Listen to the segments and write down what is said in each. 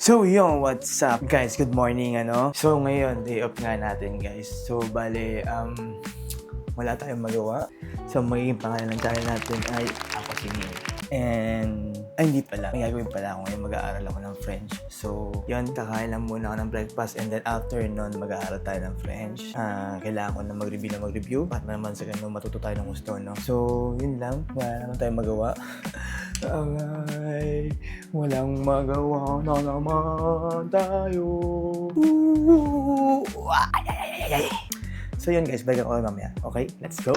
So yo, what's up guys? Good morning So ngayon, day off nga natin guys. So bale, wala tayong magawa. So magiging pangalan ng channel natin ay Ako Si Neil. And, hindi pala. May gagawin pala ako ngayon. Mag-aaral ako ng French. So, yun, kakain lang muna ako ng breakfast. And then after nun, mag-aaral tayo ng French. Kailangan ko na mag-review. Para naman sa ganun, matuto tayo ng gusto, no? So, yun lang. Wala naman tayong magawa. Ay, walang magawa na naman tayo. Ay. So yun guys, balik ako mamaya. Okay, let's go.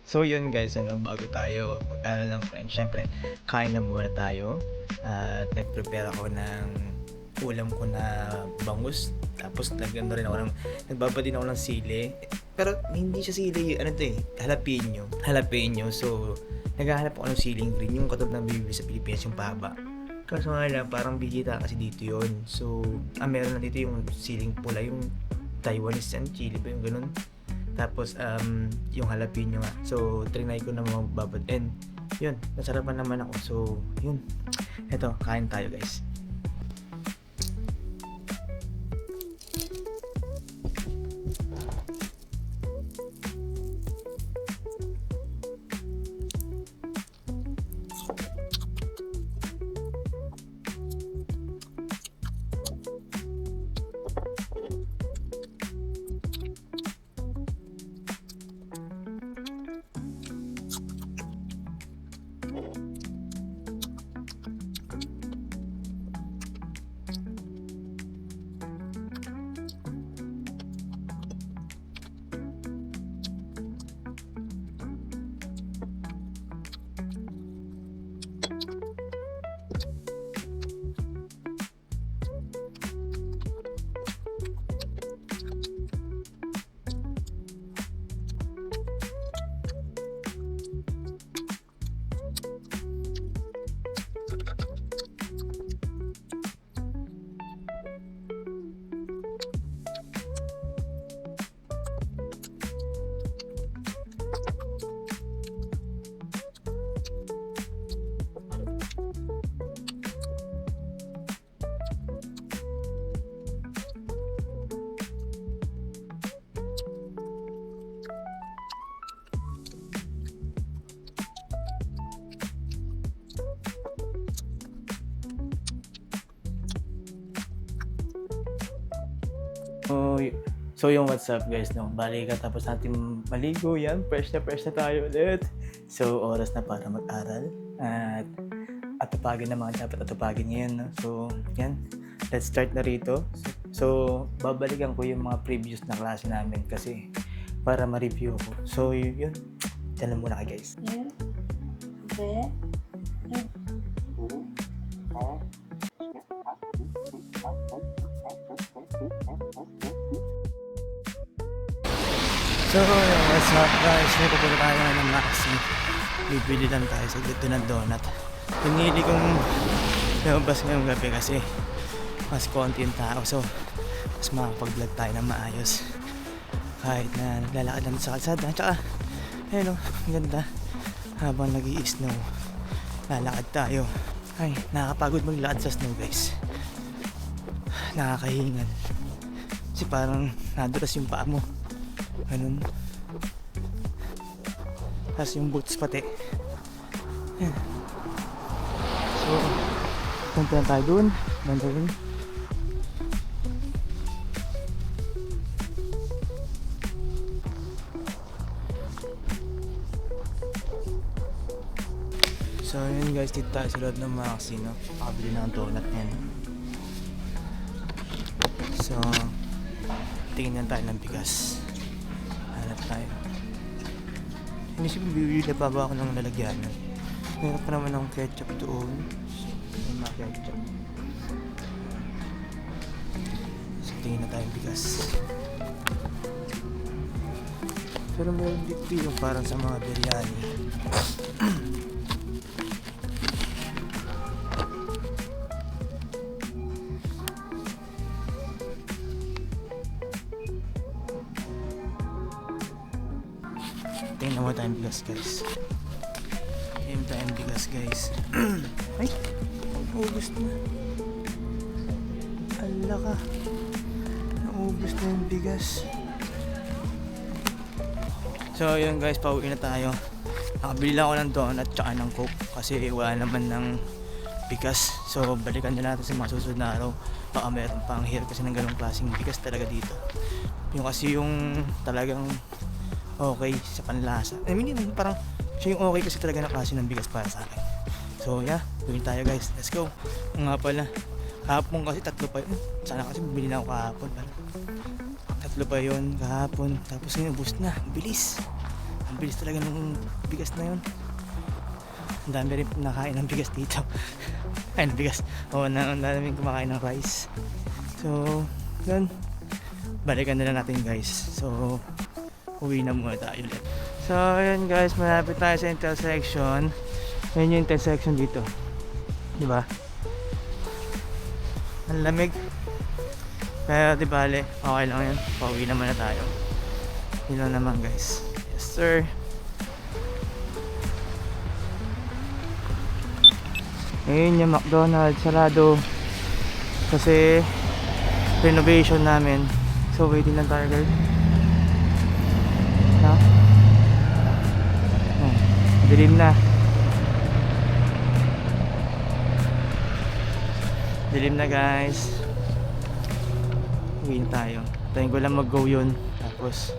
So yun guys, bago tayo mag-aral ng French, syempre kain na muna tayo. At nag-prepare ako ng ulam ko na bangus. Tapos nagbabad din ako ng sili. Pero hindi siya sili, jalapeno. So naghahanap ako ng siling green, yung katulad ng bibili sa Pilipinas, yung pahaba. Kaso nga lang, parang bihita kasi dito yun. So meron na dito yung siling pula, yung Taiwanese and chili ba yung ganun. Tapos yung jalapeno nga. So trinay ko na magbabad. And yun, nasarapan naman ako. So yun, eto, kain tayo guys. So yung what's up guys, no? Bali katapos natin maligo, yan, fresh na tayo ulit. So oras na para mag-aral at atupagin na mga dapat atupagin ngayon, no? So yan, let's start na rito. So babalikan ko yung mga previous na klase namin kasi para ma-review ko. So yun, dyan lang muna kayo guys. So, what's up guys? May pupunta tayo ng Maxi. Bibili lang tayo sa dito ng donut. Pinili kong lumabas ngayong gabi kasi mas konti yung tao. So, mas makapag-vlog tayo ng maayos. Kahit na naglalakad lang sa kalsada. Tsaka, ayun o, ganda. Habang nag-i-snow, lalakad tayo. Ay, nakakapagod maglakad sa snow guys. Nakakahingal. Kasi parang nadulas yung paa mo. Ganun. Tapos yung boots pati. Yan. So, punta na tayo dun. Banda rin. So yun guys, dito tayo sa loob ng Maxi, no? Pakabili ng donut yan. So Tingnan tayo ng bigas. Hanap tayo. Inisip ko bibili na pa ba ako ng lalagyanan. Meron pa naman ng ketchup doon. May mga ketchup. So tingin na tayong bigas. Pero meron dito yung parang sa mga biryani. Tingnan mo tayong bigas guys. Tingnan tayong bigas guys. Ay! Naubos na. Ala ka. Naubos na yung bigas. So yun guys, pauwi na tayo. Nakabili lang ako ng donut tsaka ng coke kasi wala naman ng bigas. So balikan na natin sa mga susunod na araw. Baka meron pang hirap kasi ng ganong klaseng bigas talaga dito. Yung kasi yung talagang okay sa panlasa. I mean, parang siya yung okay kasi talaga na klase ng bigas para sa akin. So yeah, tuloy tayo guys. Let's go. Nga pala, kahapon kasi tatlo pa yun. Sana kasi bumili na ako kahapon. Tatlo pa yun kahapon. Tapos ngayon, boost na. Bilis. Ang bilis talaga ng bigas na yun. Ang dami rin nakain ng bigas dito. Ay, ng bigas. Oo, ang dami kumakain ng rice. So, yun. Balikan na lang natin guys. So, uwi na muna tayo ulit. So ayan guys, malapit tayo sa intersection. Ayan yung intersection dito, diba? Ang lamig. Pero di bale, okay lang yan. Pauwi naman na tayo. Yun lang naman guys. Yes sir. Ayun yung McDonald's, sarado. Kasi renovation namin. So waiting lang tayo guys. Dilim na. Dilim na guys. Uwi na tayo. Tayo ko lang mag-go yun. Tapos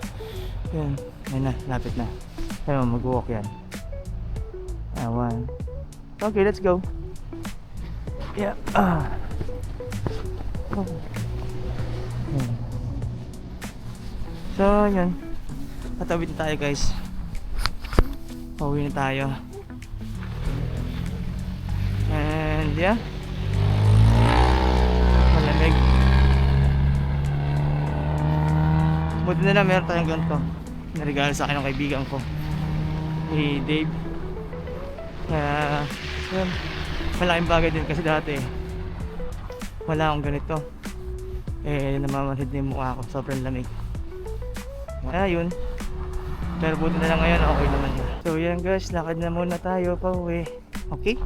yun, ayun na, lapit na. Ayun, mag-walk yan. Awan. Okay, let's go. Yeah. Oh. So yun, tatawid na tayo guys. Pauwi na tayo. And yeah, malamig. Buti na lang meron tayong ganito. Naregalo sa akin ng kaibigan ko, si Dave. Kaya yun, malaking bagay din kasi dati wala akong ganito. Eh namamanhid na yung mukha ko, sobrang lamig. Kaya yun. Pero buti na lang ngayon, okay naman na. So yan guys, lakad na muna tayo pauwi. Okay?